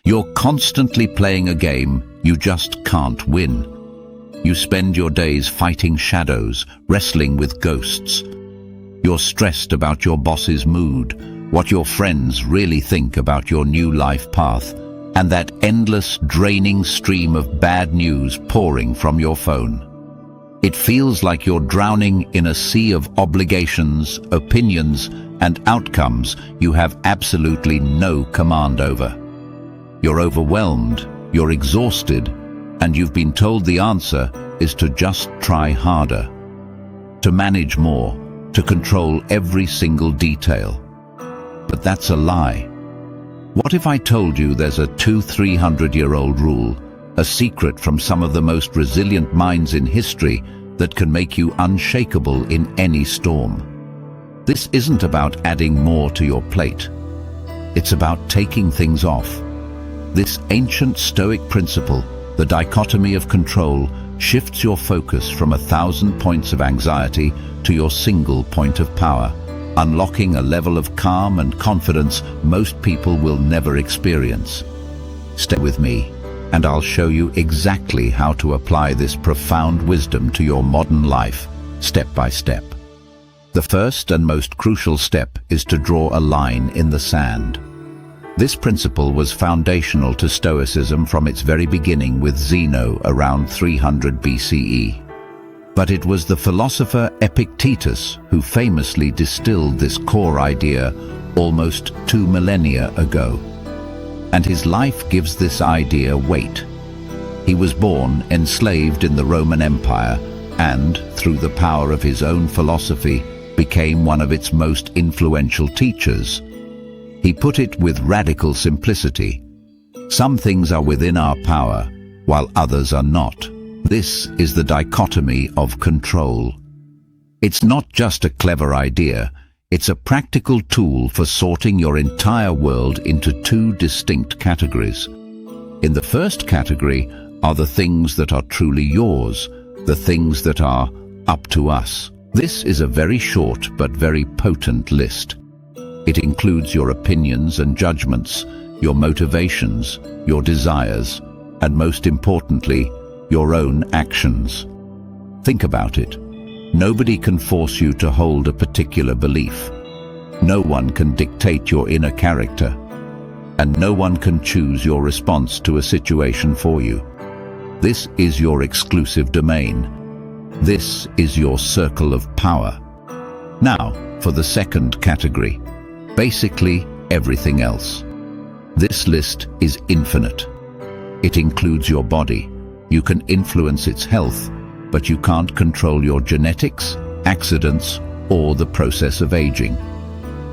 You're constantly playing a game you just can't win. You spend your days fighting shadows, wrestling with ghosts. You're stressed about your boss's mood, what your friends really think about your new life path, and that endless, draining stream of bad news pouring from your phone. It feels like you're drowning in a sea of obligations, opinions, and outcomes you have absolutely no command over. You're overwhelmed, you're exhausted, and you've been told the answer is to just try harder, to manage more, to control every single detail. But that's a lie. What if I told you there's a 200-300-year-old rule, a secret from some of the most resilient minds in history that can make you unshakable in any storm? This isn't about adding more to your plate. It's about taking things off. This ancient Stoic principle, the dichotomy of control, shifts your focus from 1,000 points of anxiety to your single point of power, unlocking a level of calm and confidence most people will never experience. Stay with me, and I'll show you exactly how to apply this profound wisdom to your modern life, step by step. The first and most crucial step is to draw a line in the sand. This principle was foundational to Stoicism from its very beginning with Zeno around 300 BCE. But it was the philosopher Epictetus who famously distilled this core idea almost 2 millennia ago. And his life gives this idea weight. He was born enslaved in the Roman Empire and, through the power of his own philosophy, became one of its most influential teachers. He put it with radical simplicity. Some things are within our power, while others are not. This is the dichotomy of control. It's not just a clever idea, it's a practical tool for sorting your entire world into 2 distinct categories. In the first category are the things that are truly yours, the things that are up to us. This is a very short but very potent list. It includes your opinions and judgments, your motivations, your desires, and most importantly, your own actions. Think about it. Nobody can force you to hold a particular belief. No one can dictate your inner character. And no one can choose your response to a situation for you. This is your exclusive domain. This is your circle of power. Now, for the second category. Basically, everything else. This list is infinite. It includes your body. You can influence its health, but you can't control your genetics, accidents, or the process of aging.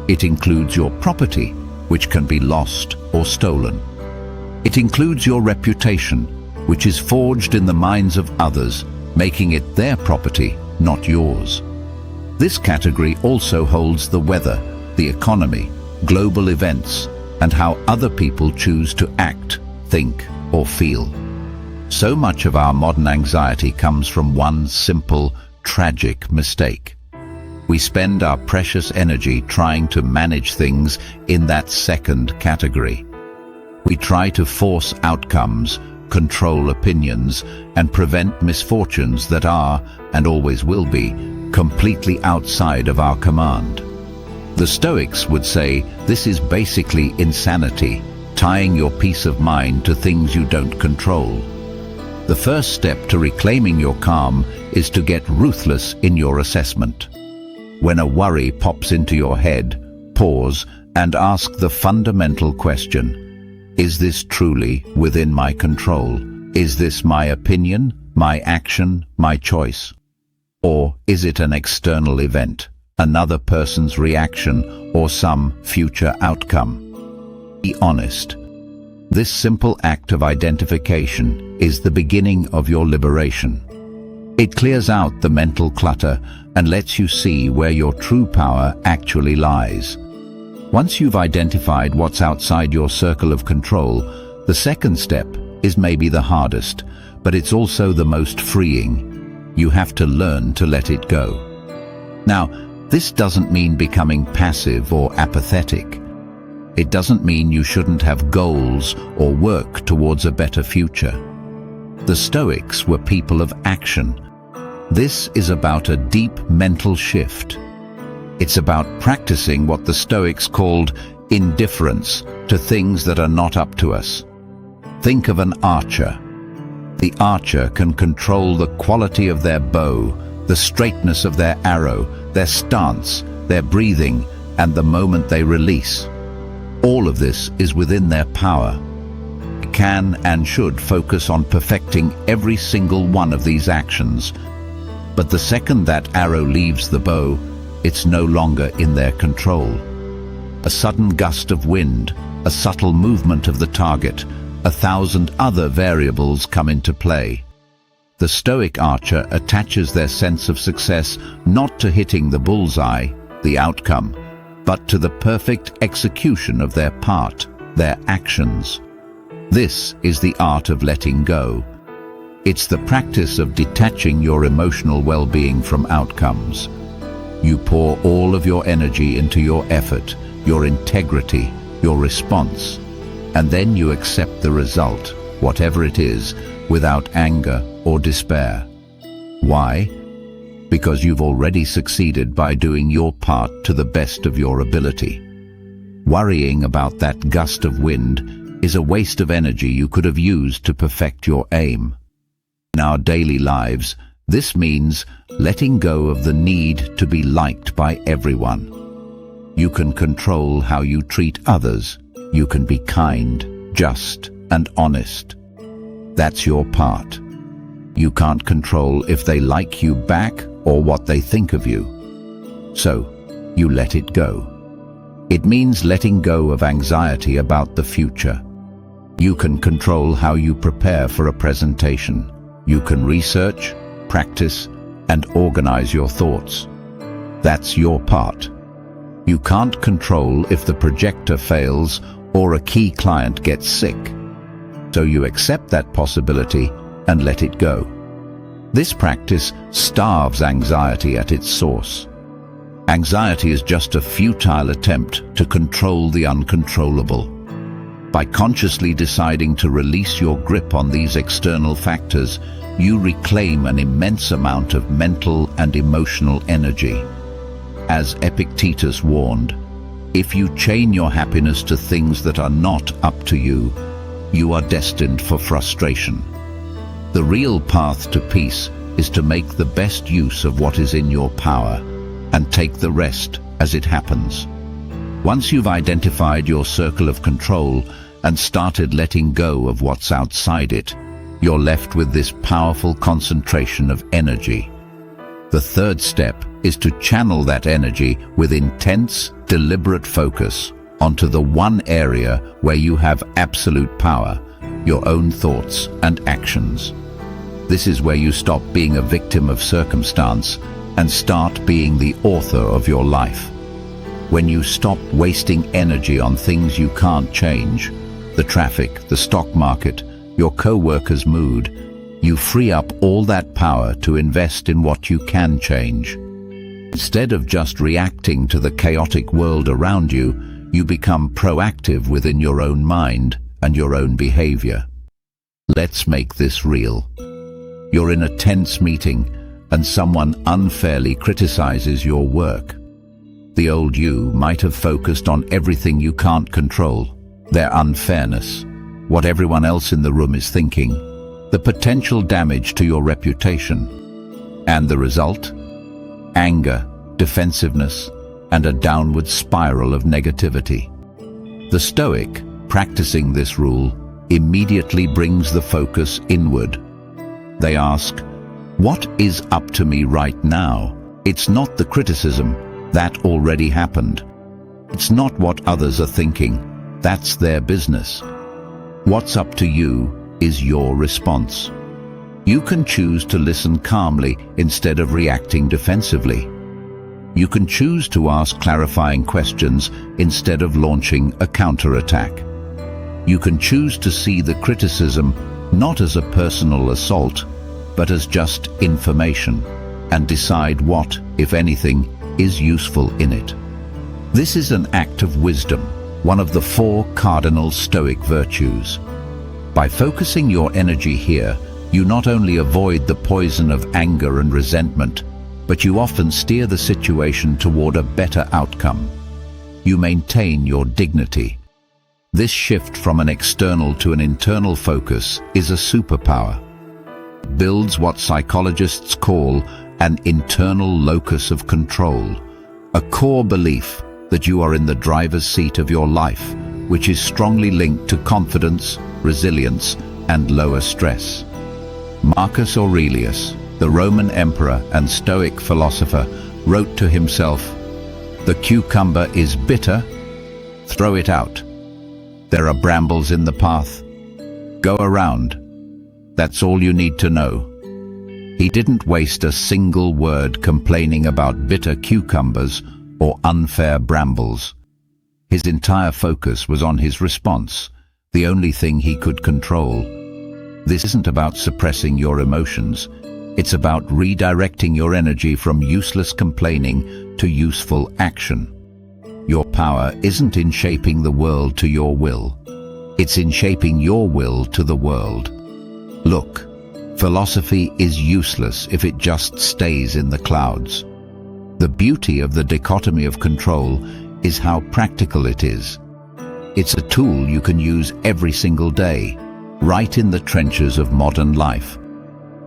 It includes your property, which can be lost or stolen. It includes your reputation, which is forged in the minds of others, making it their property, not yours. This category also holds the weather, the economy, global events, and how other people choose to act, think, or feel. So much of our modern anxiety comes from one simple, tragic mistake. We spend our precious energy trying to manage things in that second category. We try to force outcomes, control opinions, and prevent misfortunes that are, and always will be, completely outside of our command. The Stoics would say this is basically insanity, tying your peace of mind to things you don't control. The first step to reclaiming your calm is to get ruthless in your assessment. When a worry pops into your head, pause and ask the fundamental question: is this truly within my control? Is this my opinion, my action, my choice? Or is it an external event, another person's reaction, or some future outcome? Be honest. This simple act of identification is the beginning of your liberation. It clears out the mental clutter and lets you see where your true power actually lies. Once you've identified what's outside your circle of control, the second step is maybe the hardest, but it's also the most freeing. You have to learn to let it go. Now, this doesn't mean becoming passive or apathetic. It doesn't mean you shouldn't have goals or work towards a better future. The Stoics were people of action. This is about a deep mental shift. It's about practicing what the Stoics called indifference to things that are not up to us. Think of an archer. The archer can control the quality of their bow, the straightness of their arrow, their stance, their breathing, and the moment they release. All of this is within their power. They can and should focus on perfecting every single one of these actions. But the second that arrow leaves the bow, it's no longer in their control. A sudden gust of wind, a subtle movement of the target, 1,000 other variables come into play. The Stoic archer attaches their sense of success not to hitting the bullseye, the outcome, but to the perfect execution of their part, their actions. This is the art of letting go. It's the practice of detaching your emotional well-being from outcomes. You pour all of your energy into your effort, your integrity, your response, and then you accept the result, whatever it is, without anger or despair. Why? Because you've already succeeded by doing your part to the best of your ability. Worrying about that gust of wind is a waste of energy you could have used to perfect your aim. In our daily lives, this means letting go of the need to be liked by everyone. You can control how you treat others. You can be kind, just, and honest. That's your part. You can't control if they like you back or what they think of you. So, you let it go. It means letting go of anxiety about the future. You can control how you prepare for a presentation. You can research, practice, and organize your thoughts. That's your part. You can't control if the projector fails or a key client gets sick. So you accept that possibility and let it go. This practice starves anxiety at its source. Anxiety is just a futile attempt to control the uncontrollable. By consciously deciding to release your grip on these external factors, you reclaim an immense amount of mental and emotional energy. As Epictetus warned, if you chain your happiness to things that are not up to you, you are destined for frustration. The real path to peace is to make the best use of what is in your power and take the rest as it happens. Once you've identified your circle of control and started letting go of what's outside it, you're left with this powerful concentration of energy. The third step is to channel that energy with intense, deliberate focus onto the one area where you have absolute power, your own thoughts and actions. This is where you stop being a victim of circumstance and start being the author of your life. When you stop wasting energy on things you can't change, the traffic, the stock market, your co-worker's mood, you free up all that power to invest in what you can change. Instead of just reacting to the chaotic world around you, you become proactive within your own mind and your own behavior. Let's make this real. You're in a tense meeting and someone unfairly criticizes your work. The old you might have focused on everything you can't control, their unfairness, what everyone else in the room is thinking, the potential damage to your reputation. And the result? Anger, defensiveness, and a downward spiral of negativity. The Stoic, practicing this rule, immediately brings the focus inward. They ask, what is up to me right now? It's not the criticism, that already happened. It's not what others are thinking, that's their business. What's up to you is your response. You can choose to listen calmly instead of reacting defensively. You can choose to ask clarifying questions instead of launching a counterattack. You can choose to see the criticism not as a personal assault, but as just information, and decide what, if anything, is useful in it. This is an act of wisdom. one of the 4 cardinal Stoic virtues. By focusing your energy here, you not only avoid the poison of anger and resentment, but you often steer the situation toward a better outcome. You maintain your dignity. This shift from an external to an internal focus is a superpower. It builds what psychologists call an internal locus of control, a core belief that you are in the driver's seat of your life, which is strongly linked to confidence, resilience, and lower stress. Marcus Aurelius, the Roman emperor and Stoic philosopher, wrote to himself, "The cucumber is bitter, throw it out. There are brambles in the path. Go around. That's all you need to know." He didn't waste a single word complaining about bitter cucumbers or unfair brambles. His entire focus was on his response, the only thing he could control. This isn't about suppressing your emotions. It's about redirecting your energy from useless complaining to useful action. Your power isn't in shaping the world to your will. It's in shaping your will to the world. Look, philosophy is useless if it just stays in the clouds. The beauty of the dichotomy of control is how practical it is. It's a tool you can use every single day, right in the trenches of modern life.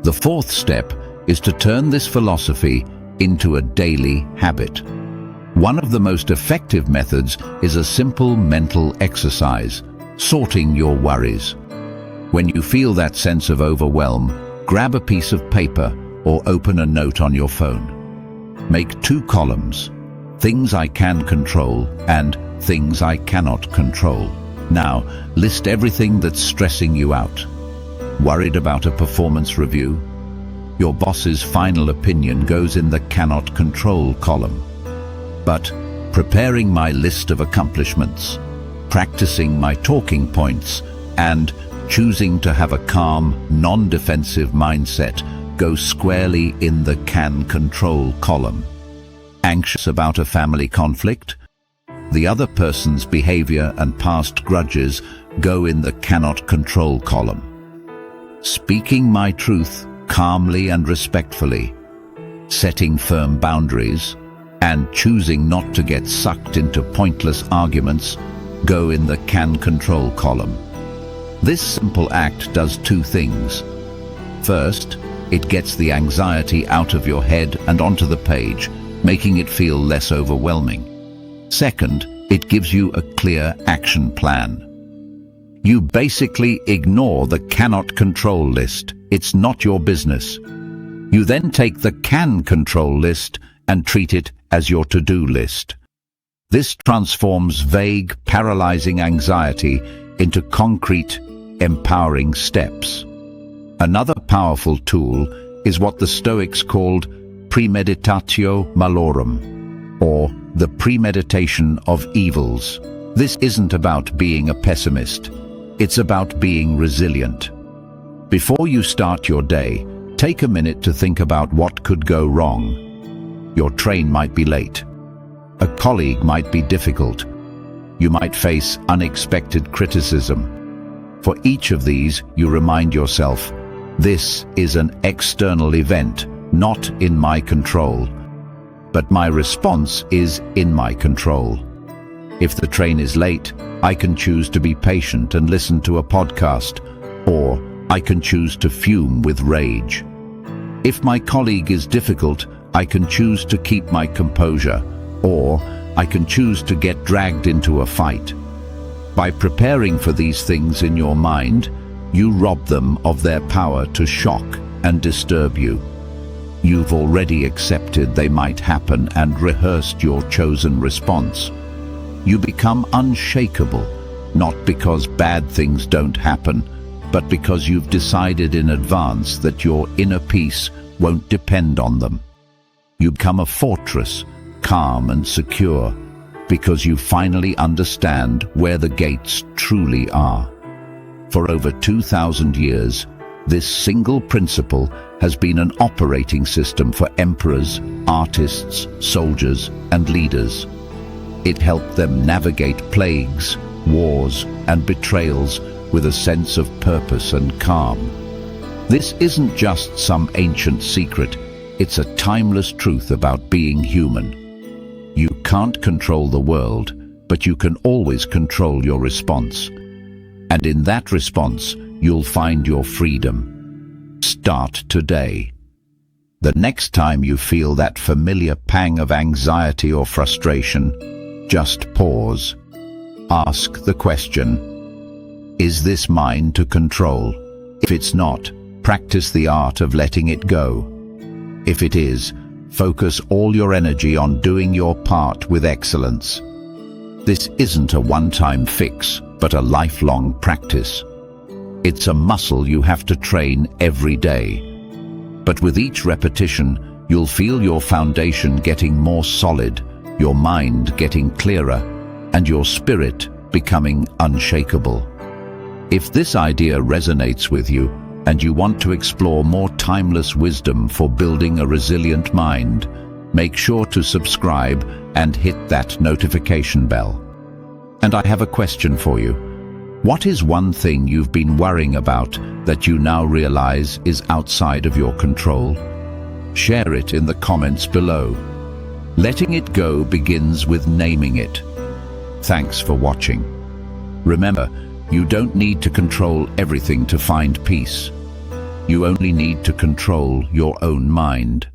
The 4th step is to turn this philosophy into a daily habit. One of the most effective methods is a simple mental exercise, sorting your worries. When you feel that sense of overwhelm, grab a piece of paper or open a note on your phone. Make 2 columns, things I can control and things I cannot control. Now, list everything that's stressing you out. Worried about a performance review? Your boss's final opinion goes in the cannot control column. But preparing my list of accomplishments, practicing my talking points, and choosing to have a calm, non-defensive mindset go squarely in the can control column. Anxious about a family conflict? The other person's behavior and past grudges go in the cannot control column. Speaking my truth calmly and respectfully, setting firm boundaries, and choosing not to get sucked into pointless arguments go in the can control column. This simple act does 2 things. First, it gets the anxiety out of your head and onto the page, making it feel less overwhelming. Second, it gives you a clear action plan. You basically ignore the cannot control list. It's not your business. You then take the can control list and treat it as your to-do list. This transforms vague, paralyzing anxiety into concrete, empowering steps. Another powerful tool is what the Stoics called premeditatio malorum, or the premeditation of evils. This isn't about being a pessimist. It's about being resilient. Before you start your day, take a minute to think about what could go wrong. Your train might be late. A colleague might be difficult. You might face unexpected criticism. For each of these, you remind yourself, this is an external event, not in my control. But my response is in my control. If the train is late, I can choose to be patient and listen to a podcast, or I can choose to fume with rage. If my colleague is difficult, I can choose to keep my composure, or I can choose to get dragged into a fight. By preparing for these things in your mind, you rob them of their power to shock and disturb you. You've already accepted they might happen and rehearsed your chosen response. You become unshakable, not because bad things don't happen, but because you've decided in advance that your inner peace won't depend on them. You become a fortress, calm and secure, because you finally understand where the gates truly are. For over 2,000 years, this single principle has been an operating system for emperors, artists, soldiers, and leaders. It helped them navigate plagues, wars, and betrayals with a sense of purpose and calm. This isn't just some ancient secret, it's a timeless truth about being human. You can't control the world, but you can always control your response. And in that response, you'll find your freedom. Start today. The next time you feel that familiar pang of anxiety or frustration, just pause. Ask the question, is this mine to control? If it's not, practice the art of letting it go. If it is, focus all your energy on doing your part with excellence. This isn't a one-time fix, but a lifelong practice. It's a muscle you have to train every day. But with each repetition, you'll feel your foundation getting more solid, your mind getting clearer, and your spirit becoming unshakable. If this idea resonates with you, and you want to explore more timeless wisdom for building a resilient mind, make sure to subscribe and hit that notification bell. And I have a question for you. What is one thing you've been worrying about that you now realize is outside of your control? Share it in the comments below. Letting it go begins with naming it. Thanks for watching. Remember, you don't need to control everything to find peace. You only need to control your own mind.